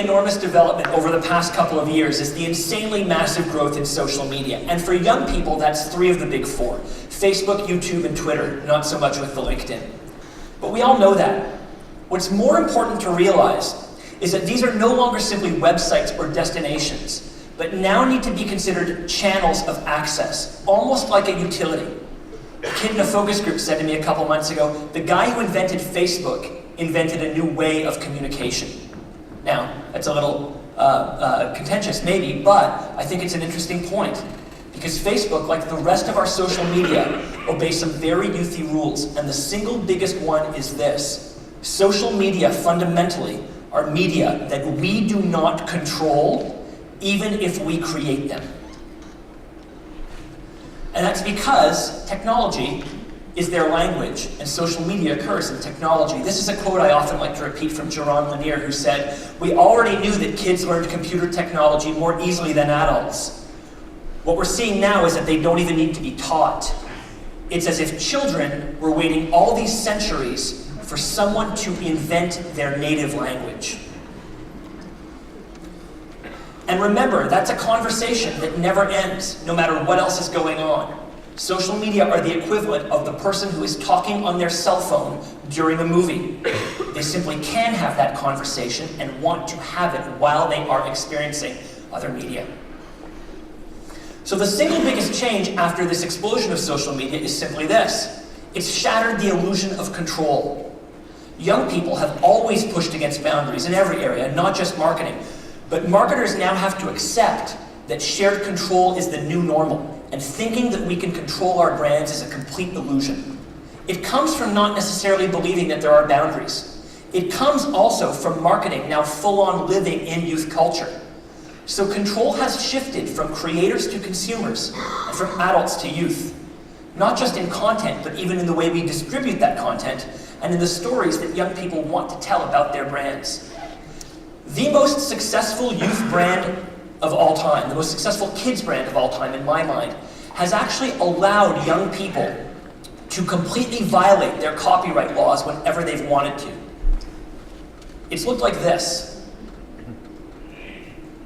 enormous development over the past couple of years is the insanely massive growth in social media. And for young people, that's 3 of the big 4. Facebook, YouTube, and Twitter, not so much with the LinkedIn. But we all know that. What's more important to realize is that these are no longer simply websites or destinations, but now need to be considered channels of access, almost like a utility. A kid in a focus group said to me a couple months ago, the guy who invented Facebook invented a new way of communication. Now, that's a little contentious maybe, but I think it's an interesting point. Because Facebook, like the rest of our social media, obeys some very youthy rules, and the single biggest one is this. Social media, fundamentally, are media that we do not control, even if we create them. And that's because technology is their language, and social media occurs in technology. This is a quote I often like to repeat from Jaron Lanier, who said, "We already knew that kids learned computer technology more easily than adults. What we're seeing now is that they don't even need to be taught. It's as if children were waiting all these centuries for someone to invent their native language." And remember, that's a conversation that never ends, no matter what else is going on. Social media are the equivalent of the person who is talking on their cell phone during a movie. They simply can have that conversation and want to have it while they are experiencing other media. So the single biggest change after this explosion of social media is simply this. It's shattered the illusion of control. Young people have always pushed against boundaries in every area, not just marketing. But marketers now have to accept that shared control is the new normal, and thinking that we can control our brands is a complete illusion. It comes from not necessarily believing that there are boundaries. It comes also from marketing now full-on living in youth culture. So control has shifted from creators to consumers, and from adults to youth. Not just in content, but even in the way we distribute that content, and in the stories that young people want to tell about their brands. The most successful youth brand of all time, the most successful kids brand of all time in my mind, has actually allowed young people to completely violate their copyright laws whenever they've wanted to. It's looked like this.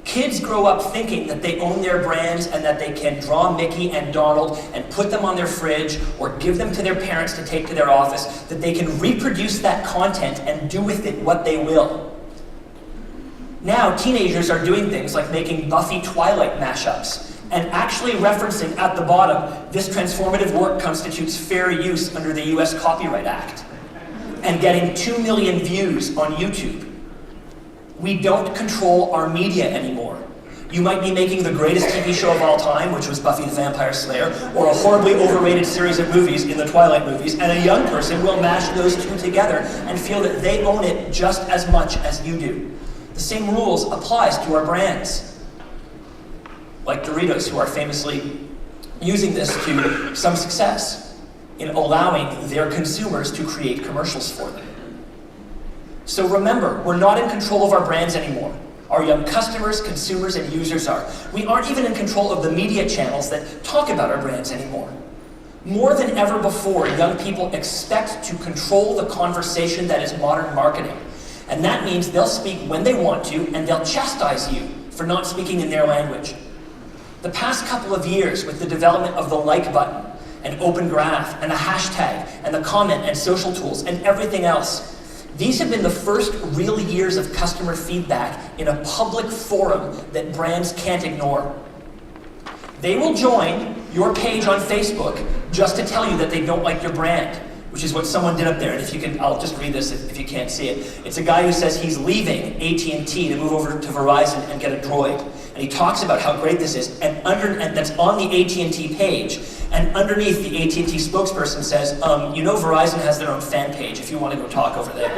Kids grow up thinking that they own their brands and that they can draw Mickey and Donald and put them on their fridge or give them to their parents to take to their office, that they can reproduce that content and do with it what they will. Now, teenagers are doing things like making Buffy Twilight mashups and actually referencing at the bottom, this transformative work constitutes fair use under the US Copyright Act, and getting 2 million views on YouTube. We don't control our media anymore. You might be making the greatest TV show of all time, which was Buffy the Vampire Slayer, or a horribly overrated series of movies in the Twilight movies, and a young person will mash those two together and feel that they own it just as much as you do. The same rules applies to our brands. Like Doritos, who are famously using this to some success in allowing their consumers to create commercials for them. So remember, we're not in control of our brands anymore. Our young customers, consumers, and users are. We aren't even in control of the media channels that talk about our brands anymore. More than ever before, young people expect to control the conversation that is modern marketing. And that means they'll speak when they want to, and they'll chastise you for not speaking in their language. The past couple of years, with the development of the like button, and Open Graph, and the hashtag, and the comment and social tools, and everything else, these have been the first real years of customer feedback in a public forum that brands can't ignore. They will join your page on Facebook just to tell you that they don't like your brand, which is what someone did up there. And if you can, I'll just read this if you can't see it. It's a guy who says he's leaving AT&T to move over to Verizon and get a Droid. And he talks about how great this is, and that's on the AT&T page. And underneath, the AT&T spokesperson says, you know Verizon has their own fan page if you want to go talk over there.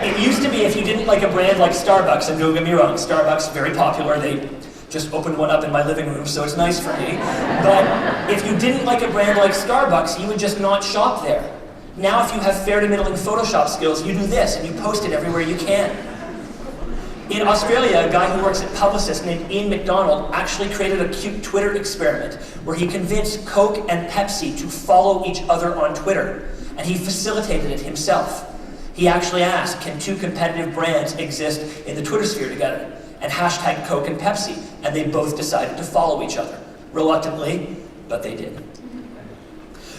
It used to be if you didn't like a brand like Starbucks, and don't get me wrong, Starbucks, very popular. They just opened one up in my living room, so it's nice for me. But if you didn't like a brand like Starbucks, you would just not shop there. Now if you have fair to middling Photoshop skills, you do this, and you post it everywhere you can. In Australia, a guy who works at Publicis named Ian McDonald actually created a cute Twitter experiment where he convinced Coke and Pepsi to follow each other on Twitter, and he facilitated it himself. He actually asked, can two competitive brands exist in the Twitter sphere together? And hashtag Coke and Pepsi, and they both decided to follow each other. Reluctantly, but they did.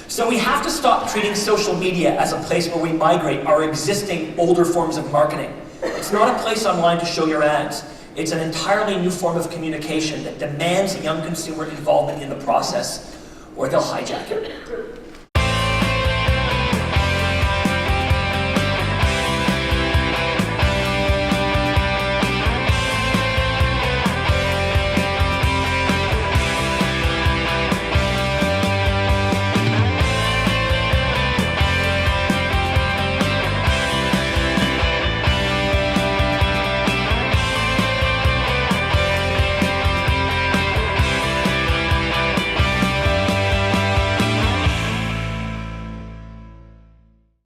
So we have to stop treating social media as a place where we migrate our existing older forms of marketing. It's not a place online to show your ads. It's an entirely new form of communication that demands young consumer involvement in the process, or they'll hijack it.